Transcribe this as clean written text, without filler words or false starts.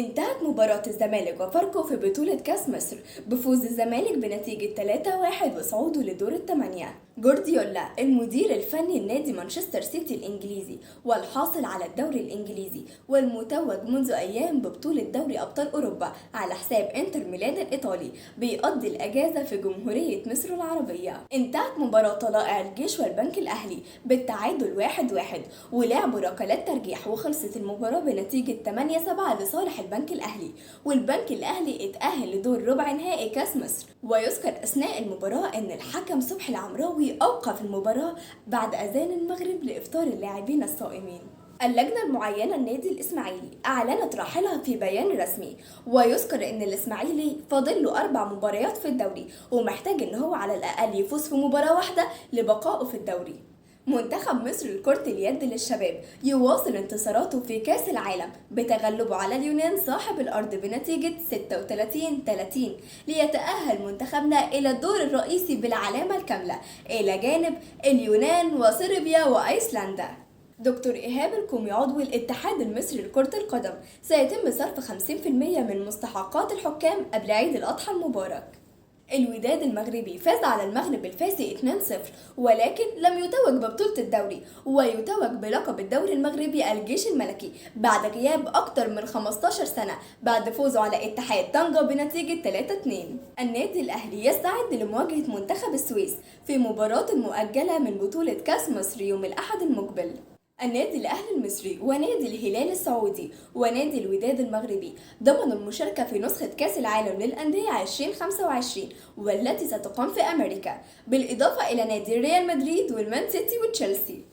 انتهت مباراة الزمالك وفاركو في بطولة كأس مصر بفوز الزمالك بنتيجة 3-1 وصعوده لدور الثمانية. جوارديولا المدير الفني لنادي مانشستر سيتي الإنجليزي والحاصل على الدوري الإنجليزي والمتوج منذ أيام ببطولة دوري أبطال أوروبا على حساب إنتر ميلان الإيطالي بيقضي الأجازة في جمهورية مصر العربية. انتهت مباراة طلائع الجيش والبنك الأهلي بالتعادل 1-1 ولعبوا ركلات ترجيح، وخلصت المباراة بنتيجة 8-7 لصالح البنك الأهلي، والبنك الأهلي اتأهل لدور ربع نهائي كأس مصر. ويذكر أثناء المباراة أن الحكم صبحي العمراوي أوقف المباراة بعد أذان المغرب لإفطار اللاعبين الصائمين. اللجنة المعينة لنادي الإسماعيلي أعلنت رحيلها في بيان رسمي، ويذكر أن الإسماعيلي فاضل له 4 مباريات في الدوري ومحتاج أن هو على الأقل يفوز في مباراة واحدة لبقائه في الدوري. منتخب مصر لكرة اليد للشباب يواصل انتصاراته في كأس العالم بتغلبه على اليونان صاحب الأرض بنتيجة 36-30 ليتأهل منتخبنا إلى الدور الرئيسي بالعلامة الكاملة إلى جانب اليونان وصربيا وأيسلندا. دكتور إيهاب الكومي عضو الاتحاد المصري لكرة القدم سيتم صرف 50% من مستحقات الحكام قبل عيد الأضحى المبارك. الوداد المغربي فاز على المغرب الفاسي 2-0 ولكن لم يتوج ببطولة الدوري، ويتوج بلقب الدوري المغربي الجيش الملكي بعد غياب أكثر من 15 سنة بعد فوزه على اتحاد طنجة بنتيجة 3-2. النادي الأهلي يستعد لمواجهة منتخب السويس في مباراة مؤجلة من بطولة كأس مصر يوم الأحد المقبل. النادي الأهلي المصري ونادي الهلال السعودي ونادي الوداد المغربي ضمنوا المشاركة في نسخة كأس العالم للأندية 2025 والتي ستقام في أمريكا، بالإضافة إلى نادي ريال مدريد والمان سيتي وتشيلسي.